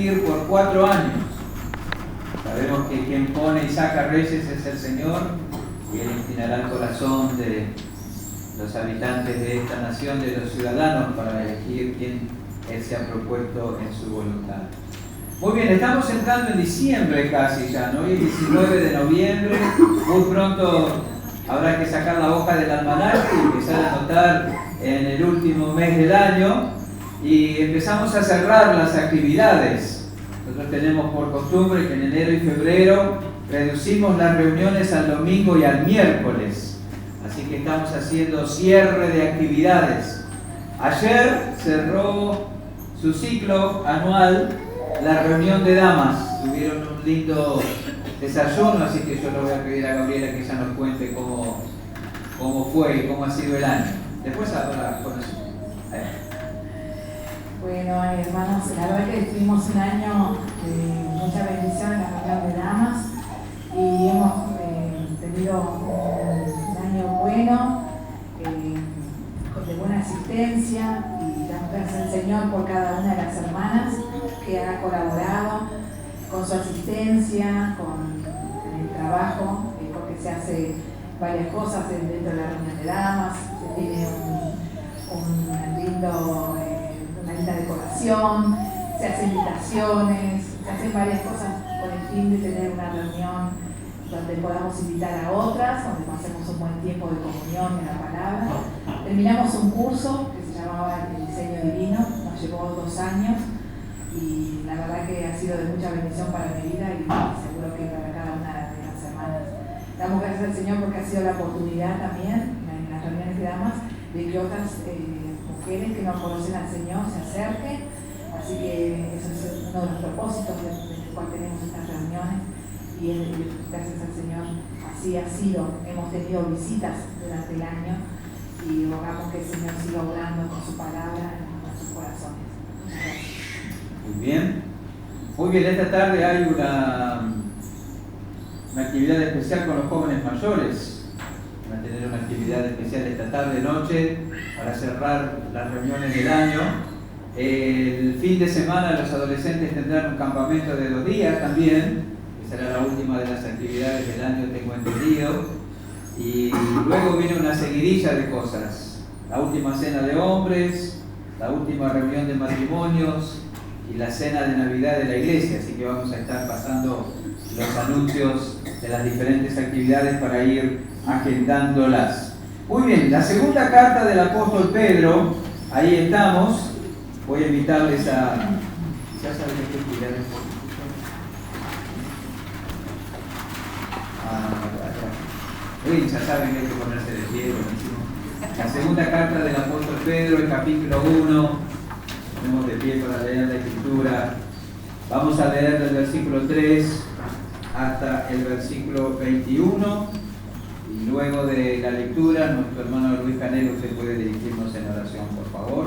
regir por 4 años. Sabemos que quien pone y saca reyes es el Señor, y Él inclinará el corazón de los habitantes de esta nación, de los ciudadanos, para elegir quién Él se ha propuesto en su voluntad. Muy bien, estamos entrando en diciembre casi ya, ¿no? Hoy es 19 de noviembre, muy pronto habrá que sacar la hoja del almanaque y empezar a anotar en el último mes del año, y empezamos a cerrar las actividades. Nosotros tenemos por costumbre que en enero y febrero reducimos las reuniones al domingo y al miércoles, así que estamos haciendo cierre de actividades. Ayer cerró su ciclo anual la reunión de damas, tuvieron un lindo desayuno, así que yo le voy a pedir a Gabriela que ella nos cuente cómo fue y cómo ha sido el año. Después ahora conocemos. Bueno, hermanos, la verdad que tuvimos un año de mucha bendición en la reunión de damas y hemos tenido un año bueno, de buena asistencia, y damos gracias al Señor por cada una de las hermanas que ha colaborado con su asistencia, con el trabajo, porque se hace varias cosas dentro de la reunión de damas, se tiene una linda decoración, se hacen invitaciones, se hacen varias cosas con el fin de tener una reunión donde podamos invitar a otras, donde pasemos un buen tiempo de comunión en la palabra. Terminamos un curso que se llamaba El Diseño Divino, nos llevó 2 años y la verdad que ha sido de mucha bendición para mi vida y seguro que para cada una de las hermanas. Damos gracias al Señor porque ha sido la oportunidad también en las reuniones de damas de que otras mujeres que no conocen al Señor se acerquen, así que eso es uno de los propósitos del cual tenemos estas reuniones. Y gracias al Señor así ha sido. Hemos tenido visitas durante el año y rogamos que el Señor siga obrando con su palabra en nuestros corazones. Muy bien. Muy bien, esta tarde hay una actividad especial con los jóvenes mayores. Van a tener una actividad especial esta tarde-noche para cerrar las reuniones del año. El fin de semana los adolescentes tendrán un campamento de 2 días también. Será la última de las actividades del año, tengo entendido. Y luego viene una seguidilla de cosas. La última cena de hombres, la última reunión de matrimonios y la cena de Navidad de la iglesia. Así que vamos a estar pasando los anuncios de las diferentes actividades para ir agendándolas. Muy bien, la segunda carta del apóstol Pedro, ahí estamos. Voy a invitarles a... ¿Ya saben qué actividades? Ya saben que hay que ponerse de pie, buenísimo. La segunda carta del apóstol Pedro, el capítulo 1, ponemos de pie para leer la escritura. Vamos a leer del versículo 3 hasta el versículo 21, y luego de la lectura, nuestro hermano Luis Canelo, usted puede dirigirnos en oración, por favor.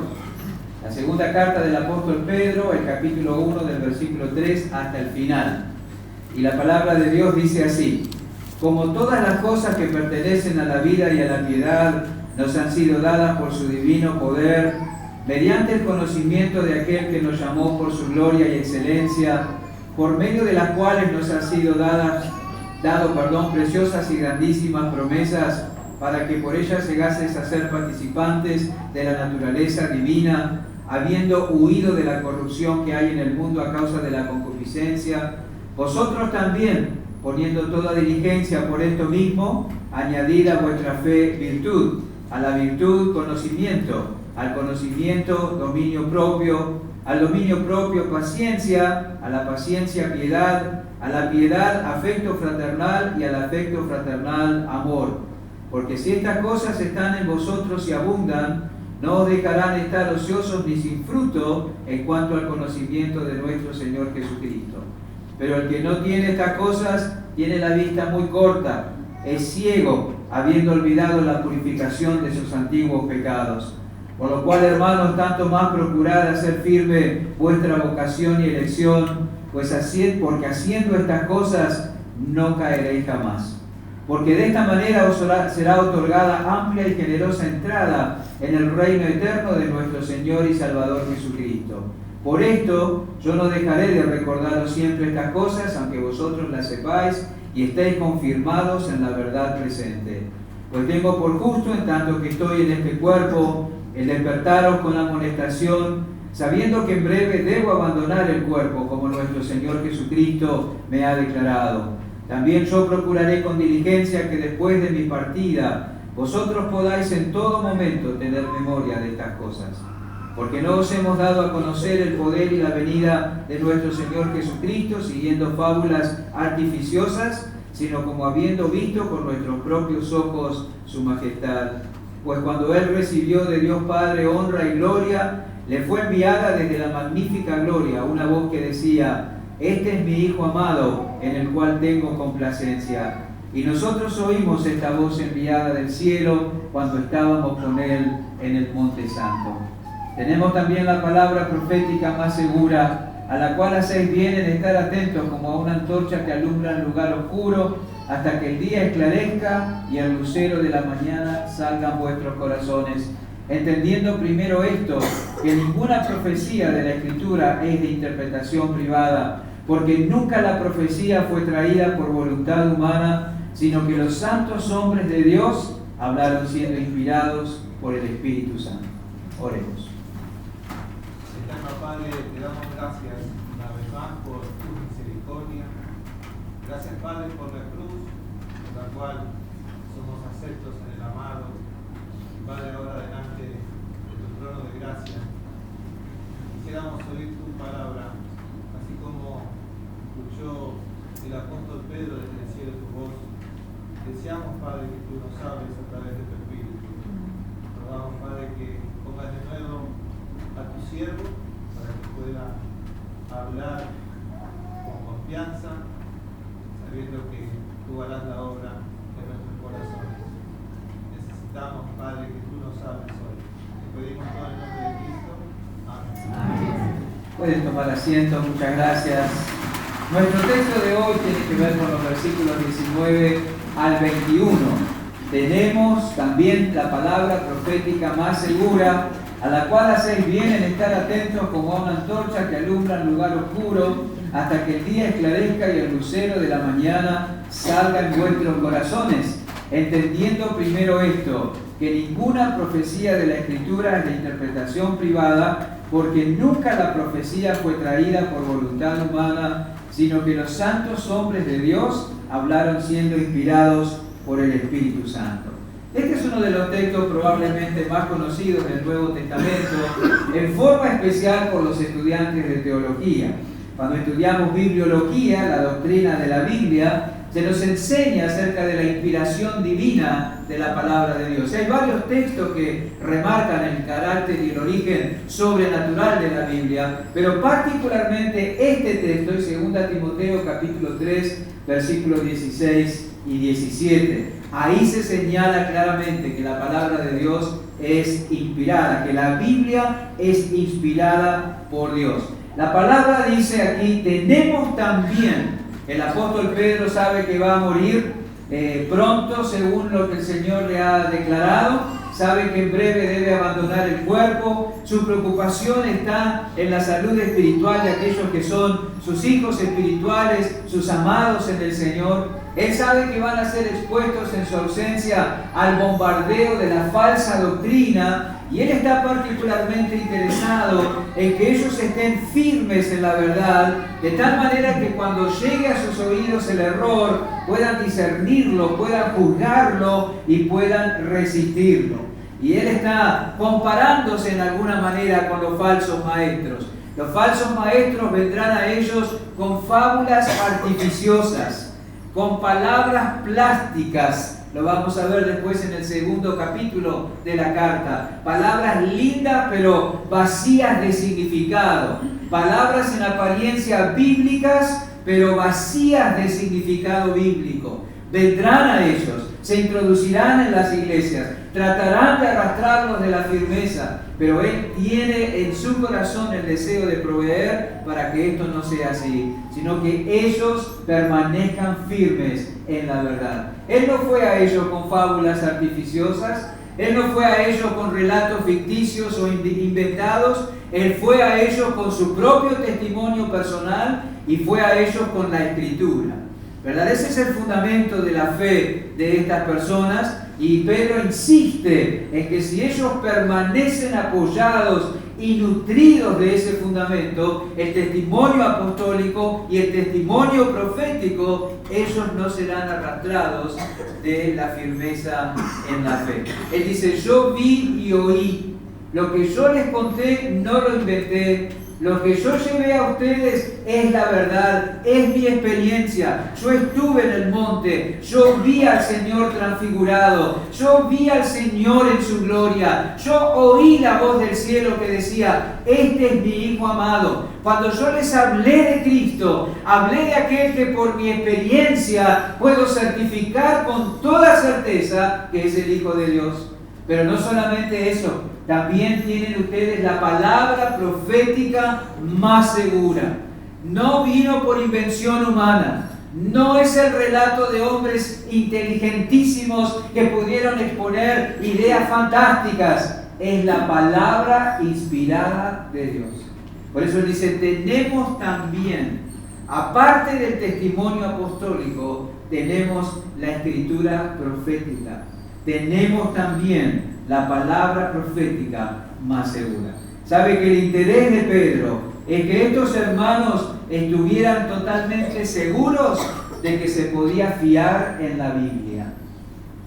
La segunda carta del apóstol Pedro, el capítulo 1, del versículo 3 hasta el final. Y la palabra de Dios dice así: como todas las cosas que pertenecen a la vida y a la piedad nos han sido dadas por su divino poder, mediante el conocimiento de aquel que nos llamó por su gloria y excelencia, por medio de las cuales nos han sido dado preciosas y grandísimas promesas, para que por ellas llegases a ser participantes de la naturaleza divina, habiendo huido de la corrupción que hay en el mundo a causa de la concupiscencia, vosotros también, poniendo toda diligencia por esto mismo, añadid a vuestra fe virtud, a la virtud conocimiento, al conocimiento dominio propio, al dominio propio paciencia, a la paciencia piedad, a la piedad afecto fraternal y al afecto fraternal amor. Porque si estas cosas están en vosotros y abundan, no os dejarán estar ociosos ni sin fruto en cuanto al conocimiento de nuestro Señor Jesucristo. Pero el que no tiene estas cosas tiene la vista muy corta, es ciego, habiendo olvidado la purificación de sus antiguos pecados. Por lo cual, hermanos, tanto más procurad hacer firme vuestra vocación y elección, porque haciendo estas cosas no caeréis jamás. Porque de esta manera os será otorgada amplia y generosa entrada en el reino eterno de nuestro Señor y Salvador Jesucristo. Por esto yo no dejaré de recordaros siempre estas cosas, aunque vosotros las sepáis y estéis confirmados en la verdad presente. Pues tengo por justo, en tanto que estoy en este cuerpo, el despertaros con amonestación, sabiendo que en breve debo abandonar el cuerpo, como nuestro Señor Jesucristo me ha declarado. También yo procuraré con diligencia que después de mi partida vosotros podáis en todo momento tener memoria de estas cosas. Porque no os hemos dado a conocer el poder y la venida de nuestro Señor Jesucristo siguiendo fábulas artificiosas, sino como habiendo visto con nuestros propios ojos su majestad. Pues cuando Él recibió de Dios Padre honra y gloria, le fue enviada desde la magnífica gloria una voz que decía: este es mi Hijo amado, en el cual tengo complacencia. Y nosotros oímos esta voz enviada del cielo cuando estábamos con Él en el Monte Santo. Tenemos también la palabra profética más segura, a la cual hacéis bien en estar atentos como a una antorcha que alumbra en lugar oscuro, hasta que el día esclarezca y el lucero de la mañana salga en vuestros corazones. Entendiendo primero esto, que ninguna profecía de la Escritura es de interpretación privada, porque nunca la profecía fue traída por voluntad humana, sino que los santos hombres de Dios hablaron siendo inspirados por el Espíritu Santo. Oremos. Eterno Padre, te damos gracias una vez más por tu misericordia. Gracias, Padre, por la cruz, por la cual somos aceptos en el amado. Padre, ahora delante de tu trono de gracia, quisiéramos oír tu palabra, así como escuchó el apóstol Pedro desde el cielo tu voz. Deseamos, Padre, que tú nos hables a través de tu Espíritu. Rogamos, Padre, que pongas de nuevo a tu siervo para que pueda hablar con confianza, sabiendo que tú harás la obra de nuestros corazones. Necesitamos, Padre, que tú nos hables hoy. Te pedimos todo en el nombre de Cristo. Amén. Amén. Pueden tomar asiento, muchas gracias. Nuestro texto de hoy tiene que ver con los versículos 19 al 21. Tenemos también la palabra profética más segura, a la cual hacéis bien en estar atentos como a una antorcha que alumbra en lugar oscuro, hasta que el día esclarezca y el lucero de la mañana salga en vuestros corazones. Entendiendo primero esto, que ninguna profecía de la Escritura es de interpretación privada, porque nunca la profecía fue traída por voluntad humana, sino que los santos hombres de Dios hablaron siendo inspirados por el Espíritu Santo. Este es uno de los textos probablemente más conocidos del Nuevo Testamento, en forma especial por los estudiantes de teología. Cuando estudiamos bibliología, la doctrina de la Biblia, se nos enseña acerca de la inspiración divina de la palabra de Dios. Hay varios textos que remarcan el carácter y el origen sobrenatural de la Biblia, pero particularmente este texto en 2 Timoteo capítulo 3, versículos 16 y 17. Ahí se señala claramente que la palabra de Dios es inspirada, que la Biblia es inspirada por Dios. La palabra dice aquí: tenemos también. El apóstol Pedro sabe que va a morir pronto, según lo que el Señor le ha declarado. Sabe que en breve debe abandonar el cuerpo. Su preocupación está en la salud espiritual de aquellos que son sus hijos espirituales, sus amados en el Señor. Él sabe que van a ser expuestos en su ausencia al bombardeo de la falsa doctrina, y él está particularmente interesado en que ellos estén firmes en la verdad, de tal manera que cuando llegue a sus oídos el error, puedan discernirlo, puedan juzgarlo y puedan resistirlo. Y él está comparándose en alguna manera con los falsos maestros. Los falsos maestros vendrán a ellos con fábulas artificiosas, con palabras plásticas. Lo vamos a ver después en el segundo capítulo de la carta. Palabras lindas pero vacías de significado. Palabras en apariencia bíblicas pero vacías de significado bíblico. Vendrán a ellos, se introducirán en las iglesias, tratarán de arrastrarlos de la firmeza, pero Él tiene en su corazón el deseo de proveer para que esto no sea así, sino que ellos permanezcan firmes en la verdad. Él no fue a ellos con fábulas artificiosas, Él no fue a ellos con relatos ficticios o inventados, Él fue a ellos con su propio testimonio personal y fue a ellos con la Escritura, ¿verdad? Ese es el fundamento de la fe de estas personas, y Pedro insiste en que si ellos permanecen apoyados y nutridos de ese fundamento, el testimonio apostólico y el testimonio profético, ellos no serán arrastrados de la firmeza en la fe. Él dice: yo vi y oí, lo que yo les conté no lo inventé, lo que yo llevé a ustedes es la verdad, es mi experiencia. Yo estuve en el monte, yo vi al Señor transfigurado, yo vi al Señor en su gloria, yo oí la voz del cielo que decía: este es mi Hijo amado. Cuando yo les hablé de Cristo, hablé de aquel que por mi experiencia puedo certificar con toda certeza que es el Hijo de Dios. Pero no solamente eso, también tienen ustedes la palabra profética más segura. No vino por invención humana. No es el relato de hombres inteligentísimos que pudieron exponer ideas fantásticas. Es la palabra inspirada de Dios. Por eso él dice: tenemos también, aparte del testimonio apostólico, tenemos la escritura profética. Tenemos también la palabra profética más segura. ¿Sabe que el interés de Pedro es que estos hermanos estuvieran totalmente seguros de que se podía fiar en la Biblia?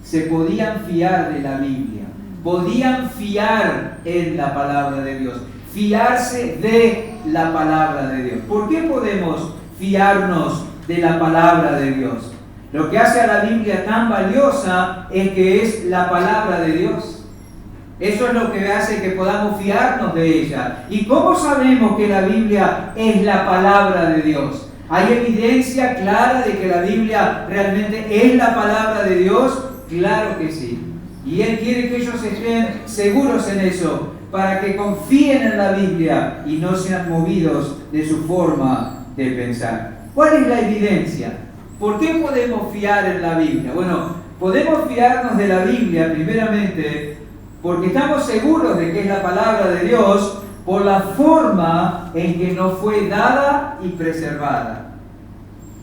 Se podían fiar de la Biblia. Podían fiar en la palabra de Dios. Fiarse de la palabra de Dios. ¿Por qué podemos fiarnos de la palabra de Dios? Lo que hace a la Biblia tan valiosa es que es la palabra de Dios. Eso es lo que hace que podamos fiarnos de ella. ¿Y cómo sabemos que la Biblia es la palabra de Dios? ¿Hay evidencia clara de que la Biblia realmente es la palabra de Dios? Claro que sí. Y Él quiere que ellos estén seguros en eso, para que confíen en la Biblia y no sean movidos de su forma de pensar. ¿Cuál es la evidencia? ¿Por qué podemos fiar en la Biblia? Bueno, podemos fiarnos de la Biblia primeramente porque estamos seguros de que es la palabra de Dios por la forma en que nos fue dada y preservada.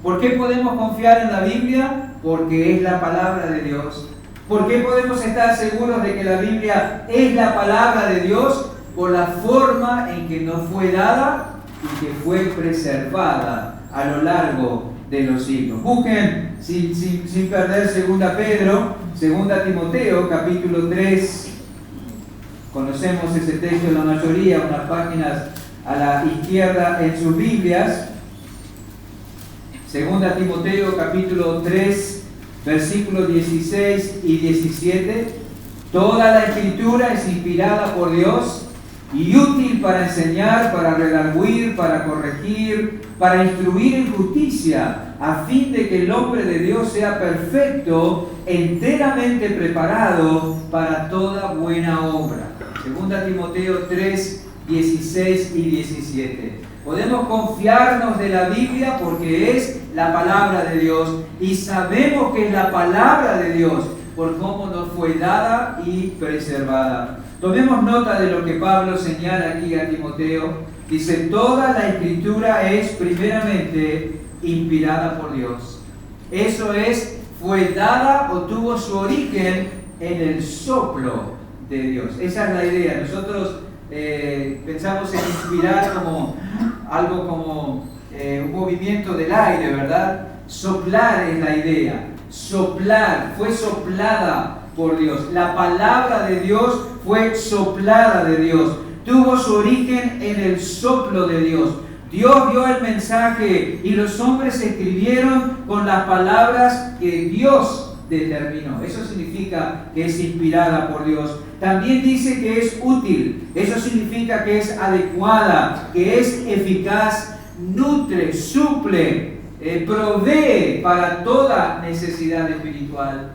¿Por qué podemos confiar en la Biblia? Porque es la palabra de Dios. ¿Por qué podemos estar seguros de que la Biblia es la palabra de Dios? Por la forma en que nos fue dada y que fue preservada a lo largo de los siglos. Busquen, sin perder 2 Pedro, 2 Timoteo, capítulo 3. Conocemos ese texto en la mayoría, unas páginas a la izquierda en sus Biblias. 2 Timoteo, capítulo 3, versículos 16 y 17. Toda la Escritura es inspirada por Dios y útil para enseñar, para redarguir, para corregir, para instruir en justicia, a fin de que el hombre de Dios sea perfecto, enteramente preparado para toda buena obra. 2 Timoteo 3, 16 y 17. Podemos confiarnos de la Biblia porque es la palabra de Dios y sabemos que es la palabra de Dios por cómo nos fue dada y preservada. Tomemos nota de lo que Pablo señala aquí a Timoteo. Dice: toda la Escritura es primeramente inspirada por Dios. Eso es, fue dada o tuvo su origen en el soplo de Dios. Esa es la idea. Nosotros pensamos en inspirar como algo como un movimiento del aire, ¿verdad? Soplar es la idea. Soplar, fue soplada por Dios. La palabra de Dios fue soplada de Dios. Tuvo su origen en el soplo de Dios. Dios dio el mensaje y los hombres escribieron con las palabras que Dios determinó. Eso significa que es inspirada por Dios. También dice que es útil. Eso significa que es adecuada, que es eficaz, nutre, suple, provee para toda necesidad espiritual.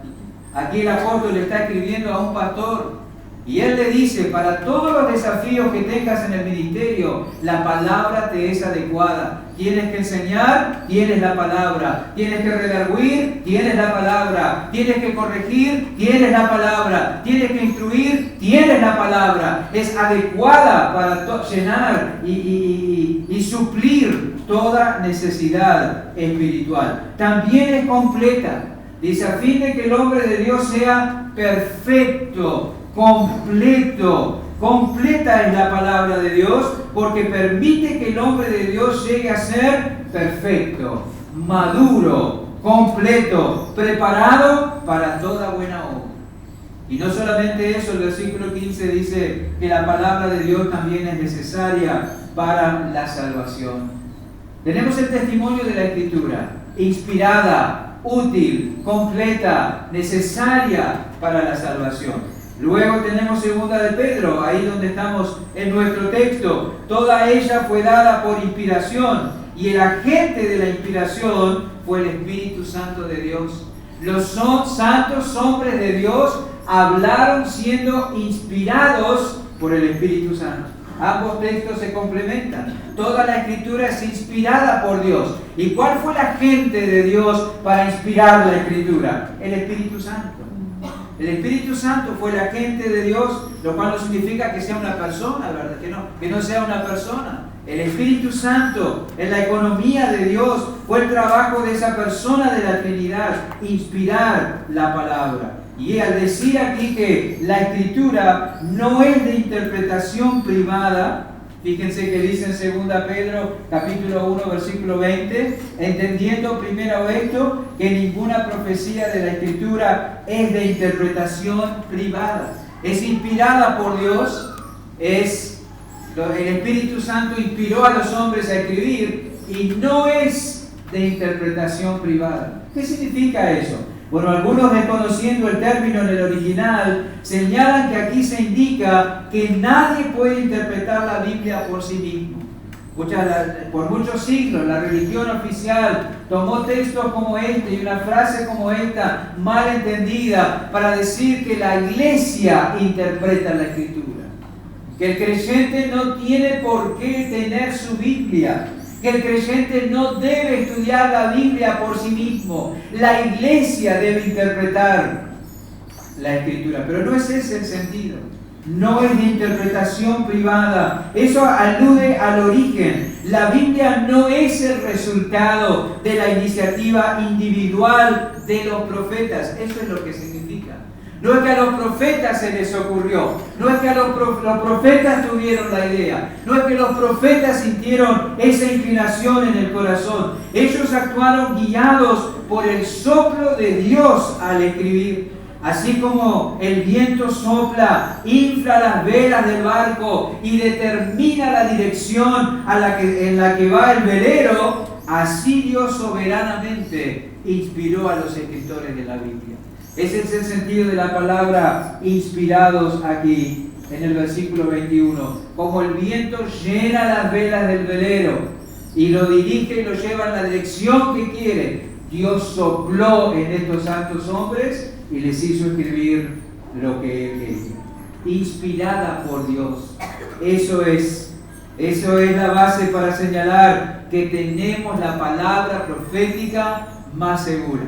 Aquí el apóstol le está escribiendo a un pastor Y Él le dice, para todos los desafíos que tengas en el ministerio, la palabra te es adecuada. Tienes que enseñar, tienes la palabra. Tienes que redarguir, tienes la palabra. Tienes que corregir, tienes la palabra. Tienes que instruir, tienes la palabra. Es adecuada para llenar y suplir toda necesidad espiritual. También es completa. Dice, a fin de que el hombre de Dios sea perfecto, completo. Completa es la palabra de Dios porque permite que el hombre de Dios llegue a ser perfecto, maduro, completo, preparado para toda buena obra. Y no solamente eso, el versículo 15 dice que la palabra de Dios también es necesaria para la salvación. Tenemos el testimonio de la Escritura, inspirada, útil, completa, necesaria para la salvación. Luego tenemos segunda de Pedro, ahí donde estamos en nuestro texto. Toda ella fue dada por inspiración y el agente de la inspiración fue el Espíritu Santo de Dios. Los santos hombres de Dios hablaron siendo inspirados por el Espíritu Santo. Ambos textos se complementan. Toda la Escritura es inspirada por Dios. ¿Y cuál fue el agente de Dios para inspirar la Escritura? El Espíritu Santo. El Espíritu Santo fue el agente de Dios, lo cual no significa que sea una persona, ¿verdad? Que no sea una persona. El Espíritu Santo, en la economía de Dios, fue el trabajo de esa persona de la Trinidad, inspirar la palabra. Y al decir aquí que la Escritura no es de interpretación privada, fíjense que dice en 2 Pedro capítulo 1 versículo 20, entendiendo primero esto, que ninguna profecía de la Escritura es de interpretación privada. Es inspirada por Dios, el Espíritu Santo inspiró a los hombres a escribir y no es de interpretación privada. ¿Qué significa eso? Bueno, algunos, desconociendo el término en el original, señalan que aquí se indica que nadie puede interpretar la Biblia por sí mismo. Por muchos siglos la religión oficial tomó textos como este y una frase como esta mal entendida para decir que la iglesia interpreta la Escritura, que el creyente no tiene por qué tener su Biblia, que el creyente no debe estudiar la Biblia por sí mismo. La iglesia debe interpretar la Escritura, pero no es ese el sentido. No es de interpretación privada. Eso alude al origen. La Biblia no es el resultado de la iniciativa individual de los profetas. Eso es lo que significa. No es que a los profetas se les ocurrió, no es que a los profetas tuvieron la idea, no es que los profetas sintieron esa inclinación en el corazón. Ellos actuaron guiados por el soplo de Dios al escribir. Así como el viento sopla, infla las velas del barco y determina la dirección en la que va el velero, así Dios soberanamente inspiró a los escritores de la Biblia. Ese es el sentido de la palabra inspirados aquí en el versículo 21. Como el viento llena las velas del velero y lo dirige y lo lleva en la dirección que quiere, Dios sopló en estos santos hombres y les hizo escribir lo que Él quería. Inspirada por Dios. Eso es la base para señalar que tenemos la palabra profética más segura.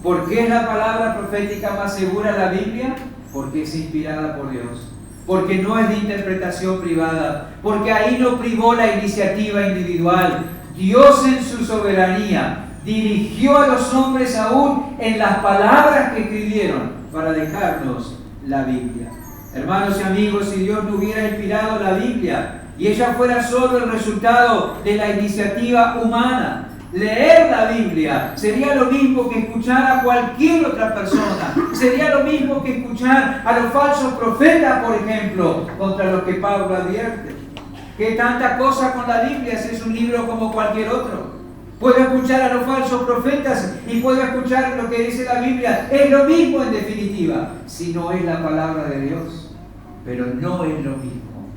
¿Por qué es la palabra profética más segura la Biblia? Porque es inspirada por Dios. Porque no es de interpretación privada. Porque ahí no privó la iniciativa individual. Dios en su soberanía dirigió a los hombres aún en las palabras que escribieron para dejarnos la Biblia. Hermanos y amigos, si Dios no hubiera inspirado la Biblia y ella fuera solo el resultado de la iniciativa humana, leer la Biblia sería lo mismo que escuchar a cualquier otra persona. Sería lo mismo que escuchar a los falsos profetas, por ejemplo, contra los que Pablo advierte. ¿Qué tanta cosa con la Biblia si es un libro como cualquier otro? Puedo escuchar a los falsos profetas y puedo escuchar lo que dice la Biblia. Es lo mismo en definitiva, si no es la palabra de Dios. Pero no es lo mismo,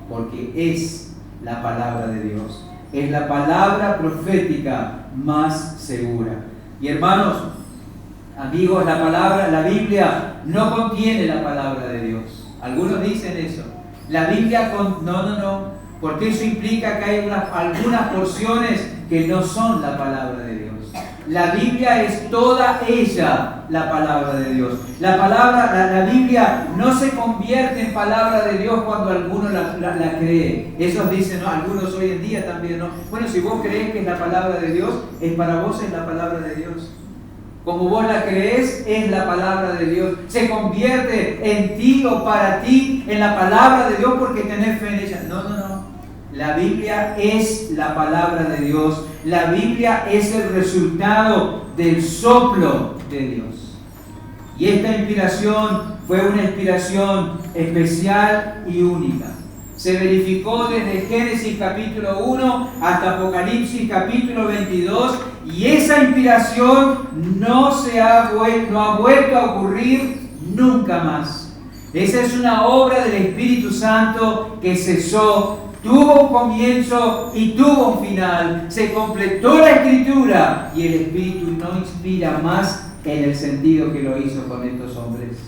porque es la palabra de Dios. Es la palabra profética más segura. Y hermanos, amigos, la Biblia no contiene la palabra de Dios. Algunos dicen eso. La Biblia no, porque eso implica que hay algunas porciones que no son la palabra de Dios. La Biblia es toda ella la palabra de Dios. La Biblia no se convierte en palabra de Dios cuando alguno la cree. Esos dicen, no, algunos hoy en día también, no. Bueno, si vos crees que es la palabra de Dios, es para vos es la palabra de Dios. Como vos la crees, es la palabra de Dios. Se convierte en ti o para ti en la palabra de Dios porque tenés fe en ella. No. La Biblia es la palabra de Dios. La Biblia es el resultado del soplo de Dios. Y esta inspiración fue una inspiración especial y única. Se verificó desde Génesis capítulo 1 hasta Apocalipsis capítulo 22 y esa inspiración no ha vuelto a ocurrir nunca más. Esa es una obra del Espíritu Santo que cesó, tuvo un comienzo y tuvo un final. Se completó la Escritura y el Espíritu no inspira más en el sentido que lo hizo con estos hombres.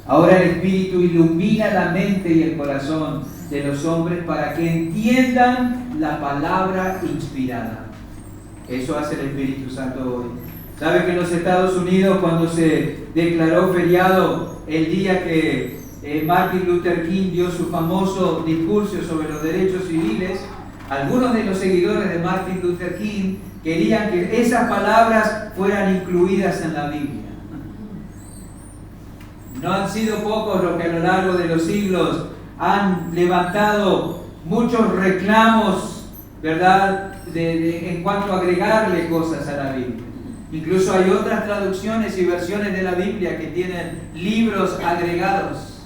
Ahora el Espíritu ilumina la mente y el corazón de los hombres para que entiendan la palabra inspirada. Eso hace el Espíritu Santo hoy. ¿Sabe que en los Estados Unidos, cuando se declaró feriado el día que Martin Luther King dio su famoso discurso sobre los derechos civiles, algunos de los seguidores de Martin Luther King querían que esas palabras fueran incluidas en la Biblia? No han sido pocos los que a lo largo de los siglos han levantado muchos reclamos, ¿verdad?, en cuanto a agregarle cosas a la Biblia. Incluso hay otras traducciones y versiones de la Biblia que tienen libros agregados.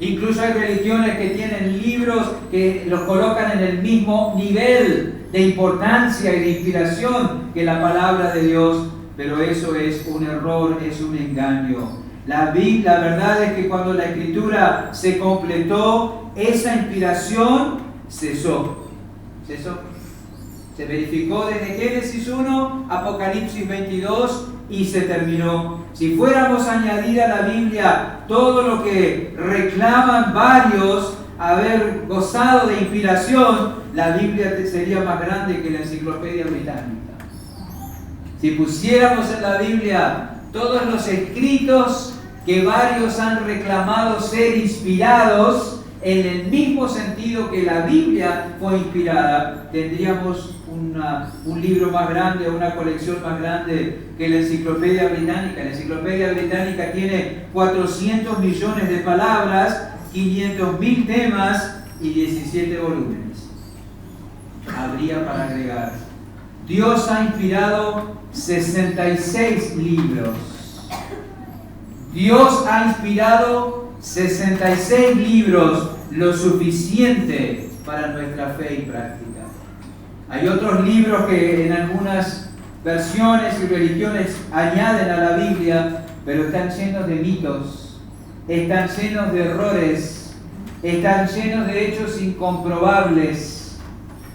Incluso hay religiones que tienen libros que los colocan en el mismo nivel de importancia y de inspiración que la palabra de Dios, pero eso es un error, es un engaño. La verdad es que cuando la Escritura se completó, esa inspiración cesó. Se verificó desde Génesis 1, Apocalipsis 22 y se terminó. Si fuéramos a añadir a la Biblia todo lo que reclaman varios haber gozado de inspiración, la Biblia sería más grande que la Enciclopedia Británica. Si pusiéramos en la Biblia todos los escritos que varios han reclamado ser inspirados en el mismo sentido que la Biblia fue inspirada, tendríamos un libro más grande, una colección más grande que la Enciclopedia Británica. La Enciclopedia Británica tiene 400 millones de palabras, 500.000 temas y 17 volúmenes. Habría para agregar. Dios ha inspirado 66 libros. Dios ha inspirado 66 libros, lo suficiente para nuestra fe y práctica. Hay otros libros que en algunas versiones y religiones añaden a la Biblia, pero están llenos de mitos, están llenos de errores, están llenos de hechos incomprobables.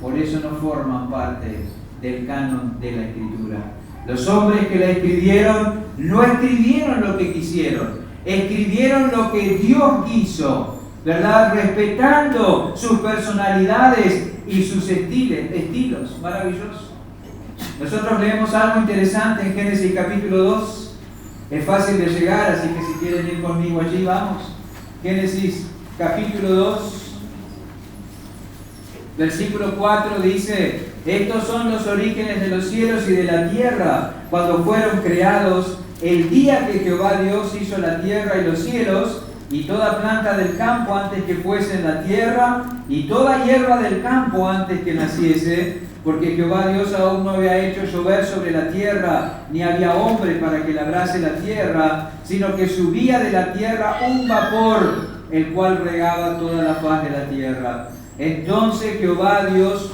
Por eso no forman parte del canon de la Escritura. Los hombres que la escribieron no escribieron lo que quisieron, escribieron lo que Dios quiso, ¿verdad? Respetando sus personalidades y sus estilos. Maravilloso. Nosotros leemos algo interesante en Génesis capítulo 2. Es fácil de llegar, así que si quieren ir conmigo allí, vamos. Génesis capítulo 2. Versículo 4 dice: estos son los orígenes de los cielos y de la tierra, cuando fueron creados, el día que Jehová Dios hizo la tierra y los cielos, y toda planta del campo antes que fuese en la tierra, y toda hierba del campo antes que naciese, porque Jehová Dios aún no había hecho llover sobre la tierra, ni había hombre para que labrase la tierra, sino que subía de la tierra un vapor, el cual regaba toda la faz de la tierra. Entonces Jehová Dios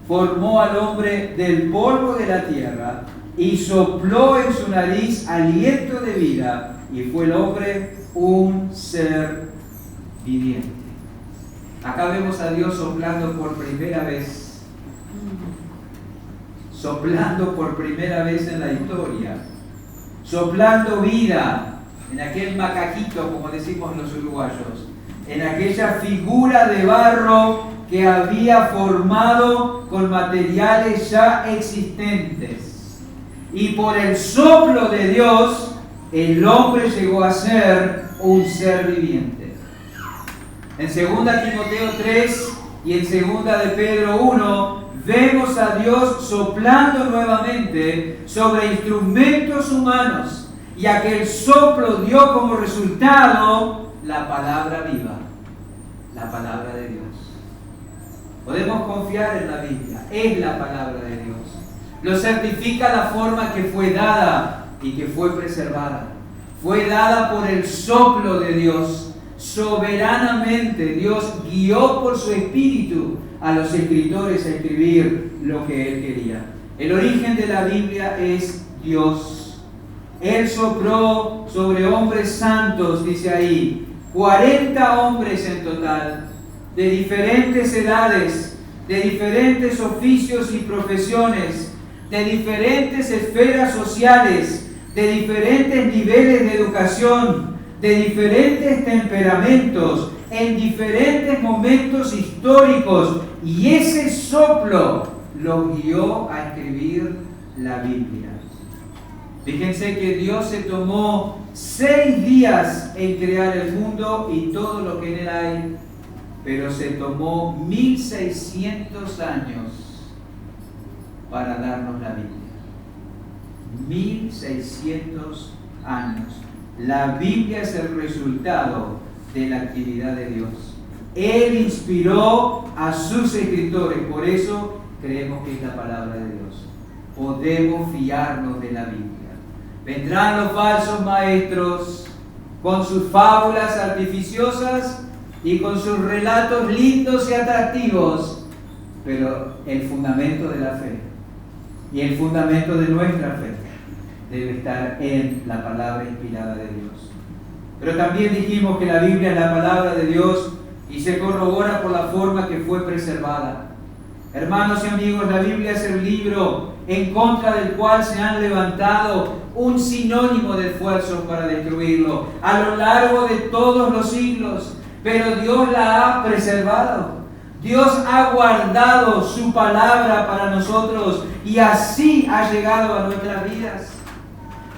formó al hombre del polvo de la tierra y sopló en su nariz aliento de vida, y fue el hombre un ser viviente. Acá vemos a Dios soplando por primera vez. Soplando por primera vez en la historia. Soplando vida en aquel macaquito, como decimos los uruguayos, en aquella figura de barro que había formado con materiales ya existentes. Y por el soplo de Dios, el hombre llegó a ser un ser viviente. En 2 Timoteo 3 y en 2 de Pedro 1, vemos a Dios soplando nuevamente sobre instrumentos humanos, y aquel soplo dio como resultado la palabra viva, la palabra de Dios. Podemos confiar en la Biblia, es la palabra de Dios. Lo certifica la forma que fue dada y que fue preservada. Fue dada por el soplo de Dios. Soberanamente Dios guió por su espíritu a los escritores a escribir lo que Él quería. El origen de la Biblia es Dios. Él sopló sobre hombres santos, dice ahí, 40 hombres en total, de diferentes edades, de diferentes oficios y profesiones, de diferentes esferas sociales, de diferentes niveles de educación, de diferentes temperamentos, en diferentes momentos históricos, y ese soplo los guió a escribir la Biblia. Fíjense que Dios se tomó 6 días en crear el mundo y todo lo que en él hay, pero se tomó 1600 años para darnos la Biblia. 1600 años. La Biblia es el resultado de la actividad de Dios. Él inspiró a sus escritores, por eso creemos que es la palabra de Dios. Podemos fiarnos de la Biblia. Vendrán los falsos maestros con sus fábulas artificiosas y con sus relatos lindos y atractivos, pero el fundamento de la fe y el fundamento de nuestra fe debe estar en la palabra inspirada de Dios. Pero también dijimos que la Biblia es la palabra de Dios y se corrobora por la forma que fue preservada. Hermanos y amigos, la Biblia es el libro en contra del cual se han levantado un sinónimo de esfuerzos para destruirlo a lo largo de todos los siglos, pero Dios la ha preservado. Dios ha guardado su palabra para nosotros y así ha llegado a nuestras vidas.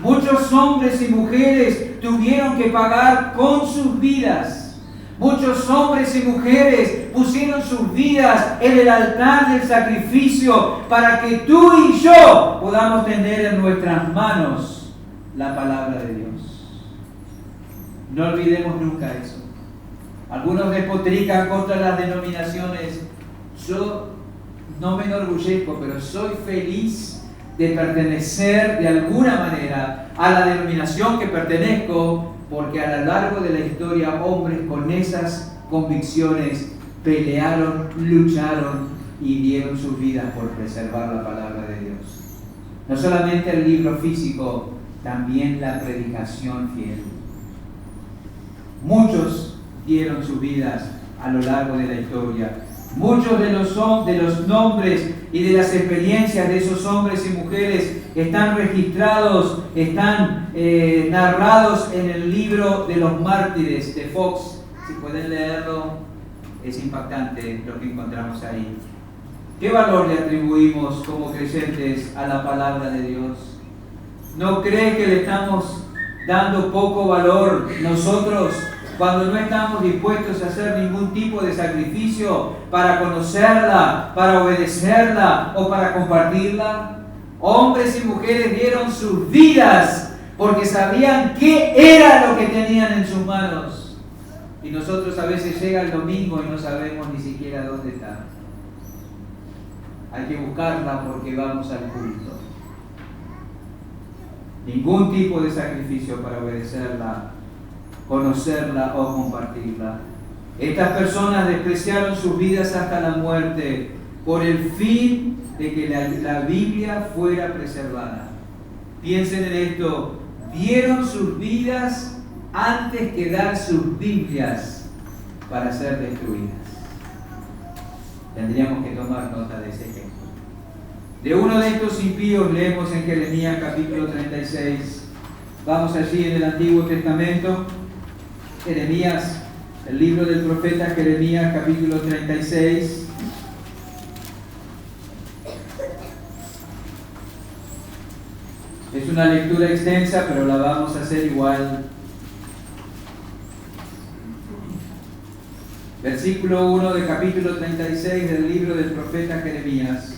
Muchos hombres y mujeres tuvieron que pagar con sus vidas. Muchos hombres y mujeres pusieron sus vidas en el altar del sacrificio para que tú y yo podamos tener en nuestras manos la palabra de Dios. No olvidemos nunca eso. Algunos despotrican contra las denominaciones. Yo no me enorgullezco, pero soy feliz de pertenecer de alguna manera a la denominación que pertenezco, porque a lo largo de la historia hombres con esas convicciones pelearon, lucharon y dieron sus vidas por preservar la palabra de Dios. No solamente el libro físico, también la predicación fiel. Muchos dieron sus vidas a lo largo de la historia. Muchos de los nombres y de las experiencias de esos hombres y mujeres están registrados, están narrados en el libro de los mártires de Fox. Si pueden leerlo, es impactante lo que encontramos ahí. ¿Qué valor le atribuimos como creyentes a la palabra de Dios? ¿No cree que le estamos dando poco valor nosotros cuando no estamos dispuestos a hacer ningún tipo de sacrificio para conocerla, para obedecerla o para compartirla? Hombres y mujeres dieron sus vidas porque sabían qué era lo que tenían en sus manos. Y nosotros a veces llega el domingo y no sabemos ni siquiera dónde está. Hay que buscarla porque vamos al culto. Ningún tipo de sacrificio para obedecerla, conocerla o compartirla. Estas personas despreciaron sus vidas hasta la muerte por el fin de que la Biblia fuera preservada. Piensen en esto: dieron sus vidas antes que dar sus Biblias para ser destruidas. Tendríamos que tomar nota de ese ejemplo. De uno de estos impíos leemos en Jeremías capítulo 36: Vamos allí en el Antiguo Testamento, Jeremías, el libro del profeta Jeremías, capítulo 36. Es una lectura extensa, pero la vamos a hacer igual. Versículo 1 del capítulo 36 del libro del profeta Jeremías.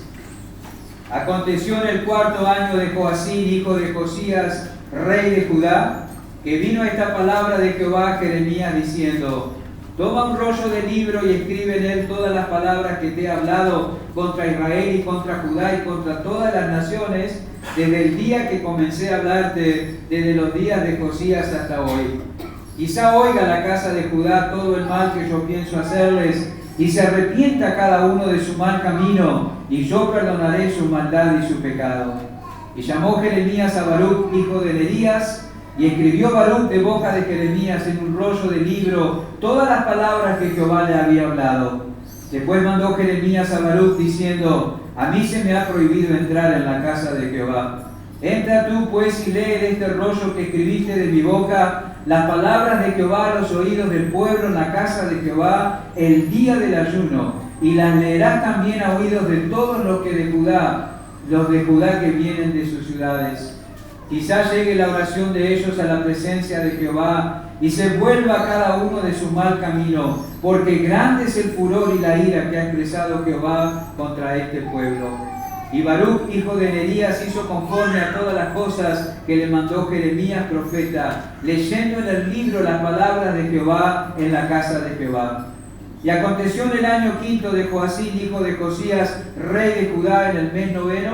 Aconteció en el 4º año de Joacín, hijo de Josías, rey de Judá, que vino esta palabra de Jehová a Jeremías diciendo: toma un rollo de libro y escribe en él todas las palabras que te he hablado contra Israel y contra Judá y contra todas las naciones, desde el día que comencé a hablarte, desde los días de Josías hasta hoy. Quizá oiga la casa de Judá todo el mal que yo pienso hacerles, y se arrepienta cada uno de su mal camino, y yo perdonaré su maldad y su pecado. Y llamó Jeremías a Baruc, hijo de Nerías, y escribió Baruc de boca de Jeremías en un rollo de libro todas las palabras que Jehová le había hablado. Después mandó Jeremías a Baruc diciendo: a mí se me ha prohibido entrar en la casa de Jehová. Entra tú pues y lee de este rollo que escribiste de mi boca las palabras de Jehová a los oídos del pueblo en la casa de Jehová el día del ayuno, y las leerás también a oídos de todos los que de Judá, los de Judá que vienen de sus ciudades. Quizás llegue la oración de ellos a la presencia de Jehová y se vuelva cada uno de su mal camino, porque grande es el furor y la ira que ha expresado Jehová contra este pueblo. Y Baruc, hijo de Nerías, hizo conforme a todas las cosas que le mandó Jeremías profeta, leyendo en el libro las palabras de Jehová en la casa de Jehová. Y aconteció en el año 5 de Joacín, hijo de Josías, rey de Judá, en el mes 9,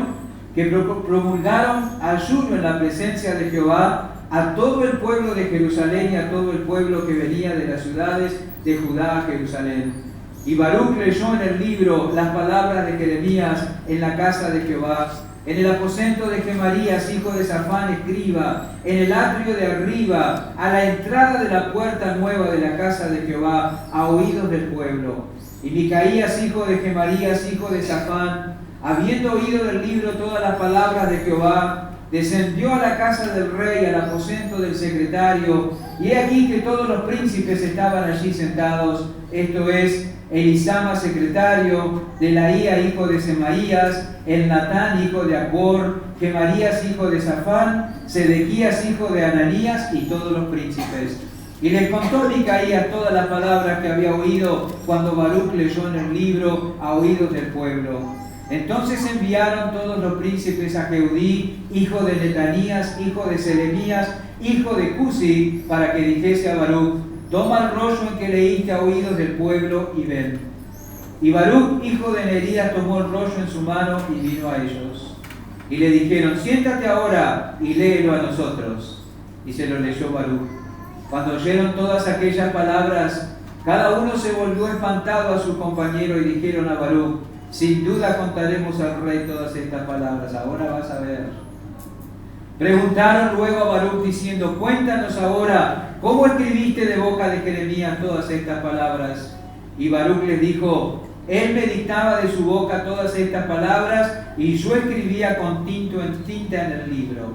que promulgaron ayuno en la presencia de Jehová a todo el pueblo de Jerusalén y a todo el pueblo que venía de las ciudades de Judá a Jerusalén. Y Baruc leyó en el libro las palabras de Jeremías en la casa de Jehová, en el aposento de Gemarías, hijo de Safán, escriba, en el atrio de arriba, a la entrada de la puerta nueva de la casa de Jehová, a oídos del pueblo. Y Micaías, hijo de Gemarías, hijo de Safán, habiendo oído del libro todas las palabras de Jehová, descendió a la casa del rey, al aposento del secretario, y he aquí que todos los príncipes estaban allí sentados, esto es, Elisama, secretario, Delaía, hijo de Semaías, Elnatán, hijo de Acbor, Gemarías, hijo de Safán, Sedequías, hijo de Ananías, y todos los príncipes. Y les contó Micaías todas las palabras que había oído cuando Baruc leyó en el libro a oídos del pueblo. Entonces enviaron todos los príncipes a Jehudí, hijo de Netanías, hijo de Selemías, hijo de Cusi, para que dijese a Baruc: toma el rollo en que leíste a oídos del pueblo y ven. Y Baruc, hijo de Nerías, tomó el rollo en su mano y vino a ellos. Y le dijeron: siéntate ahora y léelo a nosotros. Y se lo leyó Baruc. Cuando oyeron todas aquellas palabras, cada uno se volvió espantado a su compañero y dijeron a Baruc: sin duda contaremos al rey todas estas palabras, ahora vas a ver. Preguntaron luego a Baruc diciendo: cuéntanos ahora, ¿cómo escribiste de boca de Jeremías todas estas palabras? Y Baruc les dijo: él me dictaba de su boca todas estas palabras, y yo escribía con tinta en el libro.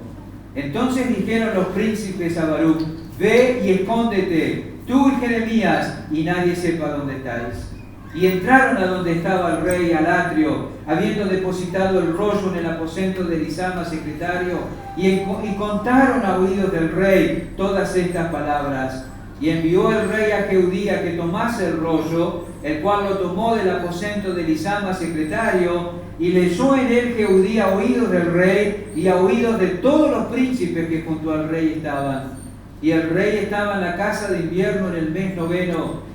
Entonces dijeron los príncipes a Baruc: ve y escóndete, tú y Jeremías, y nadie sepa dónde estáis. Y entraron a donde estaba el rey, al atrio, habiendo depositado el rollo en el aposento de Elisama, secretario, y contaron a oídos del rey todas estas palabras. Y envió el rey a Jehudí a que tomase el rollo, el cual lo tomó del aposento de Elisama, secretario, y leyó en él Jehudí a oídos del rey y a oídos de todos los príncipes que junto al rey estaban. Y el rey estaba en la casa de invierno en el mes 9,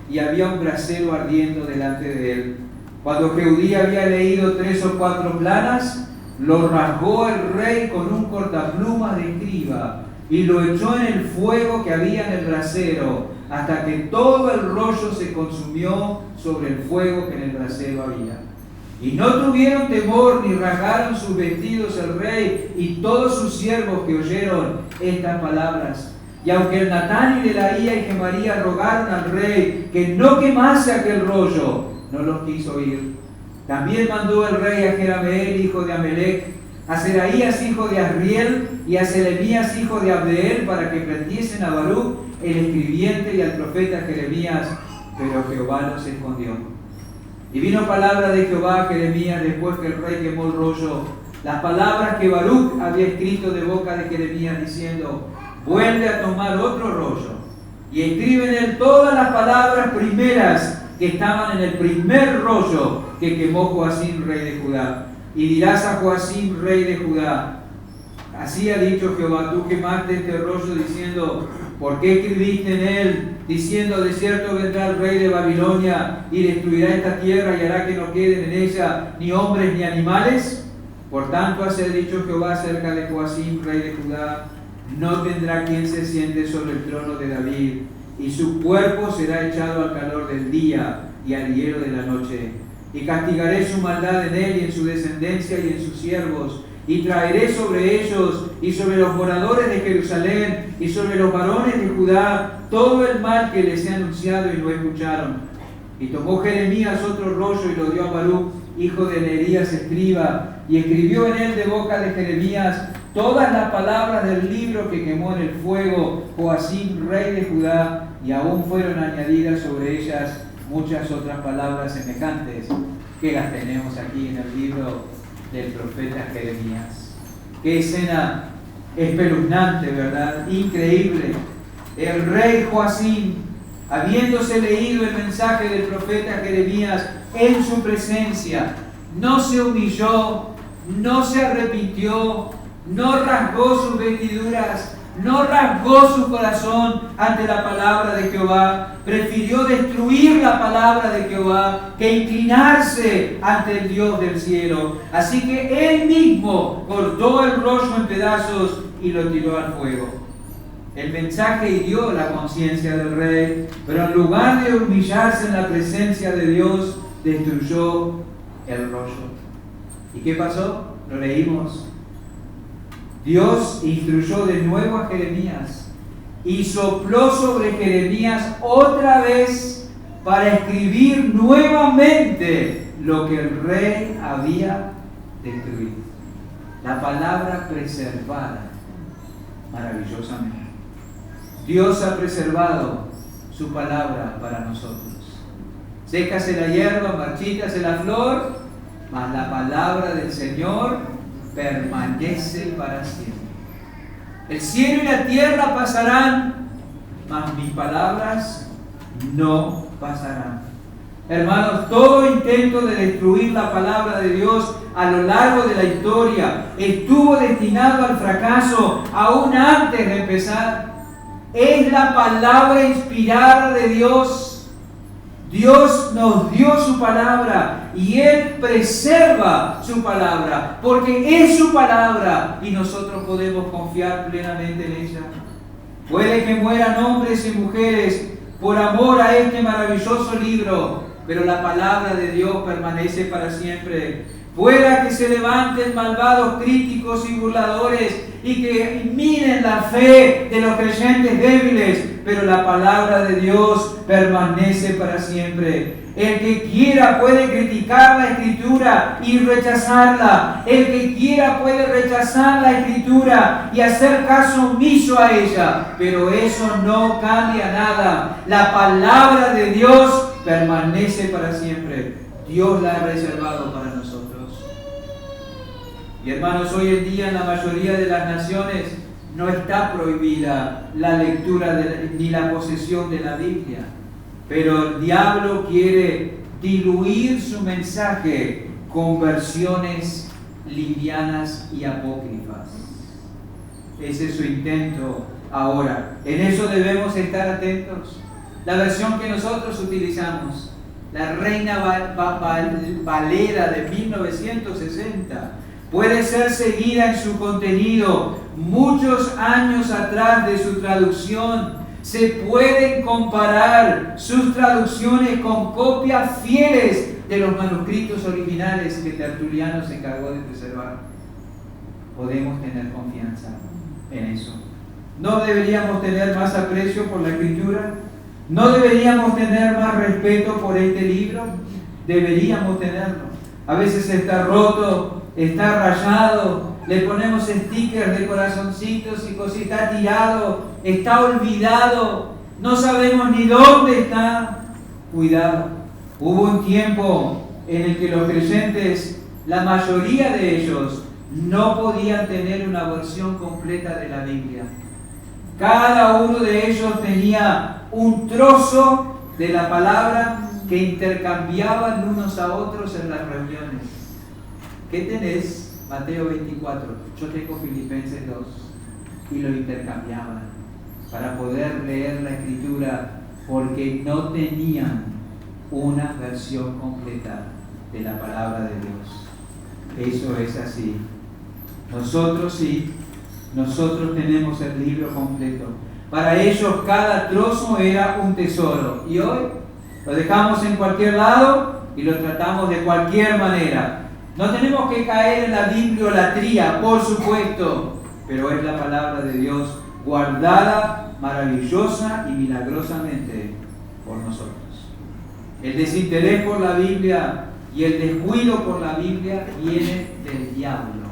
y había un brasero ardiendo delante de él. Cuando Jehudí había leído 3 o 4 planas, lo rasgó el rey con un cortaplumas de escriba y lo echó en el fuego que había en el brasero, hasta que todo el rollo se consumió sobre el fuego que en el brasero había. Y no tuvieron temor ni rasgaron sus vestidos el rey y todos sus siervos que oyeron estas palabras. Y aunque Elnatán y Delaía y Gemarías rogaron al rey que no quemase aquel rollo, no los quiso oír. También mandó el rey a Jerameel, hijo de Amelec, a Seraías hijo de Azriel y a Selemías hijo de Abdeel para que prendiesen a Baruc el escribiente y al profeta Jeremías, pero Jehová los escondió. Y vino palabra de Jehová a Jeremías después que el rey quemó el rollo, las palabras que Baruc había escrito de boca de Jeremías, diciendo: vuelve a tomar otro rollo y escribe en él todas las palabras primeras que estaban en el primer rollo que quemó Joacim rey de Judá. Y dirás a Joacim rey de Judá: así ha dicho Jehová, tú quemaste este rollo diciendo: ¿por qué escribiste en él? Diciendo: de cierto vendrá el rey de Babilonia y destruirá esta tierra y hará que no queden en ella ni hombres ni animales. Por tanto, así ha dicho Jehová acerca de Joacim rey de Judá: no tendrá quien se siente sobre el trono de David, y su cuerpo será echado al calor del día y al hielo de la noche. Y castigaré su maldad en él y en su descendencia y en sus siervos, y traeré sobre ellos y sobre los moradores de Jerusalén y sobre los varones de Judá todo el mal que les he anunciado y no escucharon. Y tomó Jeremías otro rollo y lo dio a Baruc, hijo de Nerías, escriba, y escribió en él de boca de Jeremías todas las palabras del libro que quemó en el fuego Joacim rey de Judá, y aún fueron añadidas sobre ellas muchas otras palabras semejantes, que las tenemos aquí en el libro del profeta Jeremías. Qué escena espeluznante, ¿verdad? Increíble. El rey Joacim, habiéndose leído el mensaje del profeta Jeremías en su presencia, no se humilló, no se arrepintió, no rasgó sus vestiduras, no rasgó su corazón ante la palabra de Jehová. Prefirió destruir la palabra de Jehová que inclinarse ante el Dios del cielo. Así que él mismo cortó el rollo en pedazos y lo tiró al fuego. El mensaje hirió la conciencia del rey, pero en lugar de humillarse en la presencia de Dios, destruyó el rollo. ¿Y qué pasó? Lo leímos. Dios instruyó de nuevo a Jeremías y sopló sobre Jeremías otra vez para escribir nuevamente lo que el rey había destruido. La palabra preservada, maravillosamente. Dios ha preservado su palabra para nosotros. Sécase la hierba, marchítase la flor, mas la palabra del Señor permanece para siempre. El cielo y la tierra pasarán, mas mis palabras no pasarán. Hermanos, todo intento de destruir la palabra de Dios a lo largo de la historia estuvo destinado al fracaso aún antes de empezar. Es la palabra inspirada de Dios. Dios nos dio su palabra y Él preserva su palabra porque es su palabra y nosotros podemos confiar plenamente en ella. Puede que mueran hombres y mujeres por amor a este maravilloso libro, pero la palabra de Dios permanece para siempre. Pueda que se levanten malvados críticos y burladores y que minen la fe de los creyentes débiles, pero la palabra de Dios permanece para siempre. El que quiera puede criticar la Escritura y rechazarla. El que quiera puede rechazar la Escritura y hacer caso omiso a ella, pero eso no cambia nada. La palabra de Dios permanece para siempre. Dios la ha reservado para nosotros. Y hermanos, hoy en día en la mayoría de las naciones no está prohibida la lectura ni la posesión de la Biblia, pero el diablo quiere diluir su mensaje con versiones livianas y apócrifas. Ese es su intento ahora. En eso debemos estar atentos. La versión que nosotros utilizamos, la Reina Valera de 1960, puede ser seguida en su contenido muchos años atrás de su traducción. Se pueden comparar sus traducciones con copias fieles de los manuscritos originales que Tertuliano se encargó de preservar. Podemos tener confianza en eso. ¿No deberíamos tener más aprecio por la Escritura? ¿No deberíamos tener más respeto por este libro? Deberíamos tenerlo. A veces está roto está rayado, le ponemos stickers de corazoncitos y cositas, está tirado, está olvidado, no sabemos ni dónde está. Cuidado, hubo un tiempo en el que los creyentes, la mayoría de ellos, no podían tener una versión completa de la Biblia. Cada uno de ellos tenía un trozo de la palabra que intercambiaban unos a otros en las reuniones. ¿Qué tenés? Mateo 24. Yo tengo Filipenses 2. Y lo intercambiaban para poder leer la Escritura, porque no tenían una versión completa de la palabra de Dios. Eso es así. Nosotros sí, nosotros tenemos el libro completo. Para ellos cada trozo era un tesoro. Y hoy lo dejamos en cualquier lado y lo tratamos de cualquier manera. No tenemos que caer en la bibliolatría, por supuesto, pero es la palabra de Dios guardada maravillosa y milagrosamente por nosotros. El desinterés por la Biblia y el descuido por la Biblia viene del diablo.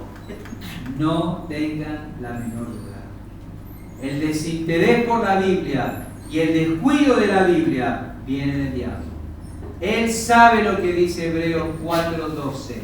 No tengan la menor duda. El desinterés por la Biblia y el descuido de la Biblia viene del diablo. Él sabe lo que dice Hebreos 4:12,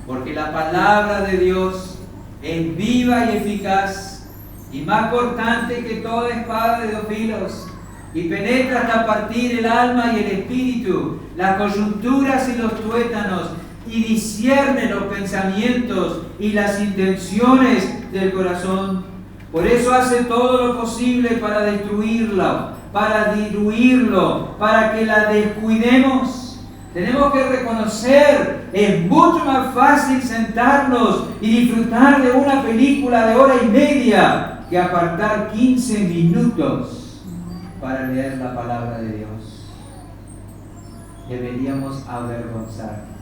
porque la palabra de Dios es viva y eficaz y más cortante que toda espada de 2 filos, y penetra hasta partir el alma y el espíritu, las coyunturas y los tuétanos, y discierne los pensamientos y las intenciones del corazón. Por eso hace todo lo posible para destruirlo, para diluirlo, para que la descuidemos. Tenemos que reconocer, es mucho más fácil sentarnos y disfrutar de una película de 1:30 que apartar 15 minutos para leer la palabra de Dios. Deberíamos avergonzarnos.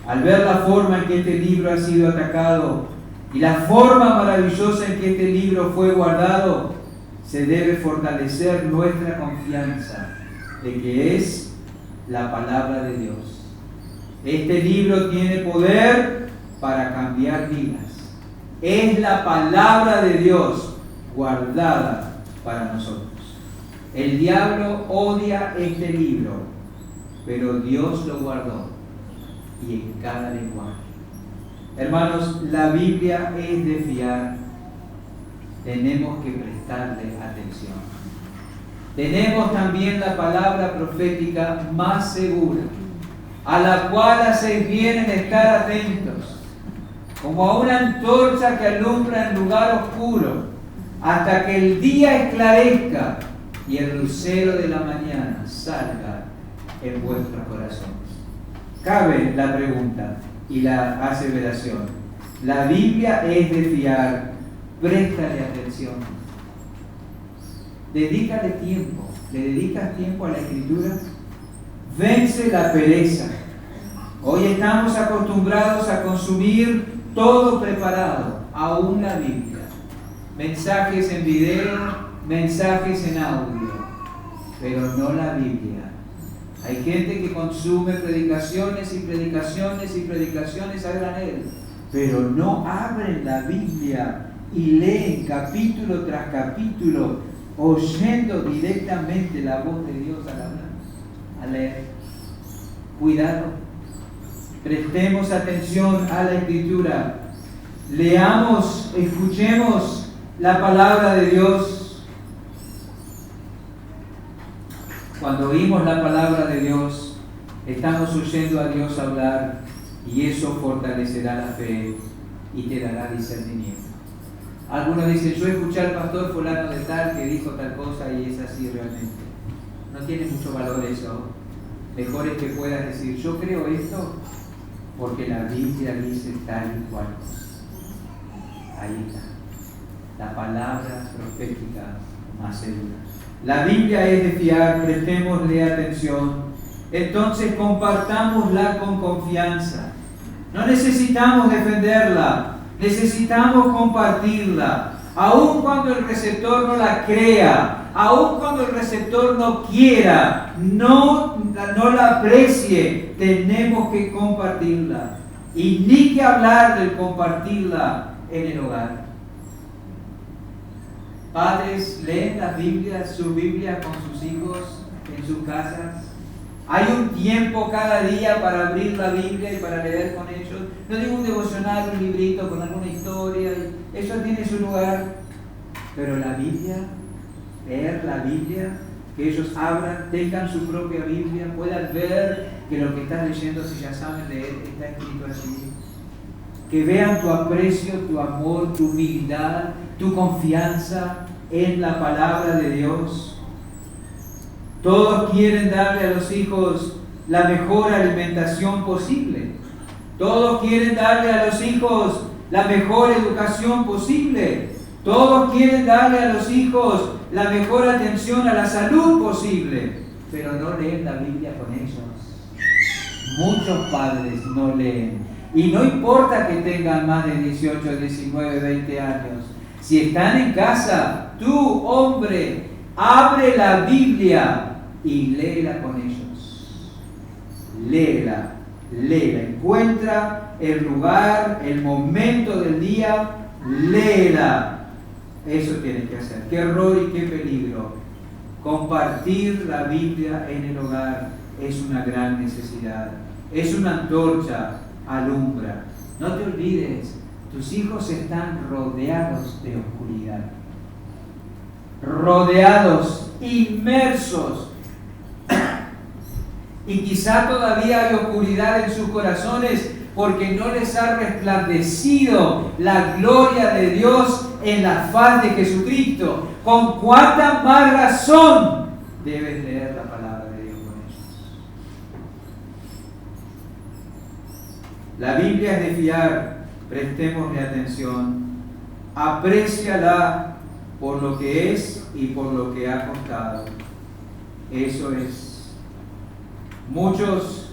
Al ver la forma en que este libro ha sido atacado y la forma maravillosa en que este libro fue guardado, se debe fortalecer nuestra confianza de que es la palabra de Dios. Este libro tiene poder para cambiar vidas. Es la palabra de Dios guardada para nosotros. El diablo odia este libro, pero Dios lo guardó, y en cada lenguaje. Hermanos, la Biblia es de fiar. Tenemos que prestarle atención. Tenemos también la palabra profética más segura, a la cual hacéis bien en estar atentos, como a una antorcha que alumbra en lugar oscuro, hasta que el día esclarezca y el lucero de la mañana salga en vuestros corazones. Cabe la pregunta y la aseveración. La Biblia es de fiar. Préstale atención. Dedícale tiempo. ¿Le dedicas tiempo a la Escritura? Vence la pereza. Hoy estamos acostumbrados a consumir todo preparado, aún la Biblia. Mensajes en video, mensajes en audio, pero no la Biblia. Hay gente que consume predicaciones y predicaciones y predicaciones a granel, pero no abren la Biblia y leen capítulo tras capítulo, oyendo directamente la voz de Dios al hablar, a leer. Cuidado, prestemos atención a la Escritura, leamos, escuchemos la palabra de Dios. Cuando oímos la palabra de Dios, estamos oyendo a Dios hablar, y eso fortalecerá la fe y te dará discernimiento. Algunos dicen, yo escuché al pastor fulano de tal que dijo tal cosa y es así realmente. No tiene mucho valor eso. Mejor es que puedas decir, yo creo esto porque la Biblia dice tal y cual. Ahí está. La palabra profética más segura. La Biblia es de fiar, prestémosle atención. Entonces compartámosla con confianza. No necesitamos defenderla, necesitamos compartirla. Aun cuando el receptor no la crea, aun cuando el receptor no quiera, no la aprecie, tenemos que compartirla. Y ni que hablar de compartirla en el hogar. Padres, leen la Biblia, su Biblia con sus hijos en sus casas. Hay un tiempo cada día para abrir la Biblia y para leer con ellos. No digo un devocional, un librito con alguna historia, eso tiene su lugar. Pero la Biblia, leer la Biblia, que ellos abran, tengan su propia Biblia, puedan ver que lo que están leyendo, si ya saben leer, está escrito allí. Que vean tu aprecio, tu amor, tu humildad, tu confianza en la palabra de Dios. Todos quieren darle a los hijos la mejor alimentación posible. Todos quieren darle a los hijos la mejor educación posible. Todos quieren darle a los hijos la mejor atención a la salud posible. Pero no leen la Biblia con ellos. Muchos padres no leen. Y no importa que tengan más de 18, 19, 20 años. Si están en casa, tú, hombre, abre la Biblia y léela con ellos. Léela. Encuentra el lugar, el momento del día, léela. Eso tiene que hacer. Qué error y qué peligro. Compartir la Biblia en el hogar es una gran necesidad. Es una antorcha, alumbra. No te olvides, tus hijos están rodeados de oscuridad. Rodeados, inmersos. Y quizá todavía hay oscuridad en sus corazones porque no les ha resplandecido la gloria de Dios en la faz de Jesucristo. ¿Con cuánta más razón debes leer la palabra de Dios con ellos? La Biblia es de fiar, prestémosle atención, apréciala por lo que es y por lo que ha costado. Eso es. Muchos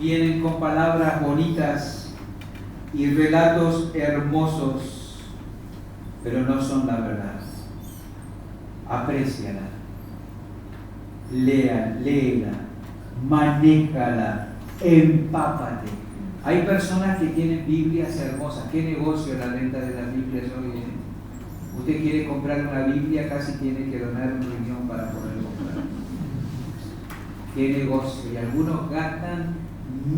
vienen con palabras bonitas y relatos hermosos, pero no son la verdad. Apréciala, léela, manéjala, empápate. Hay personas que tienen Biblias hermosas. ¿Qué negocio la venta de las Biblias hoy? Usted quiere comprar una Biblia, casi tiene que donar un riñón para poder comprar. ¿Qué negocio? Y algunos gastan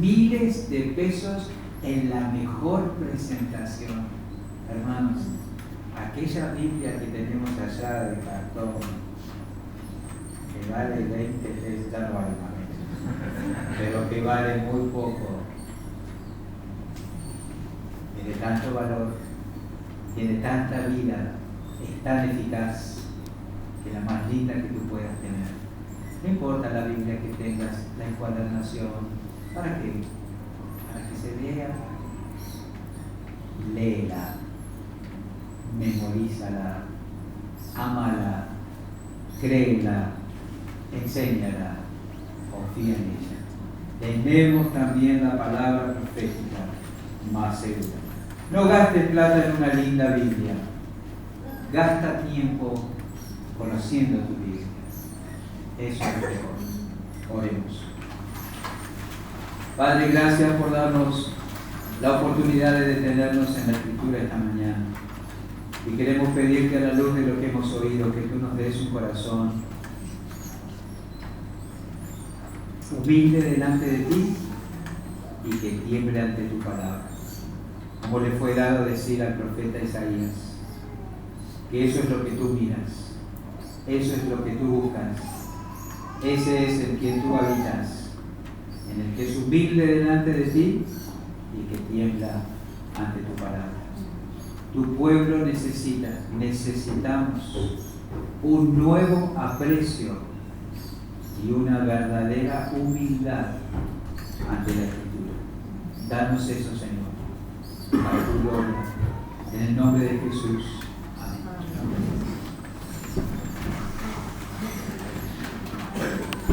miles de pesos en la mejor presentación. Hermanos, aquella Biblia que tenemos allá de cartón, que vale 20 pesos, ya no vale más, pero que vale muy poco, tiene tanto valor, tiene tanta vida, es tan eficaz, que la más linda que tú puedas tener. No importa la Biblia que tengas, la encuadernación, ¿para qué? Para que se lea. Léela, memorízala, ámala, créela, enséñala, confía en ella. Tenemos también la palabra profética más segura. No gastes plata en una linda Biblia. Gasta tiempo conociendo tu Biblia. Eso es lo mejor. Oremos. Padre, gracias por darnos la oportunidad de detenernos en la Escritura esta mañana. Y queremos pedirte a la luz de lo que hemos oído, que tú nos des un corazón humilde delante de ti y que tiemble ante tu palabra. Como le fue dado decir al profeta Isaías, que eso es lo que tú miras, eso es lo que tú buscas, ese es el que tú habitas, en el que es humilde delante de ti y que tiembla ante tu palabra. Tu pueblo necesitamos un nuevo aprecio y una verdadera humildad ante la Escritura. Danos eso, Señor, para tu gloria, en el nombre de Jesús.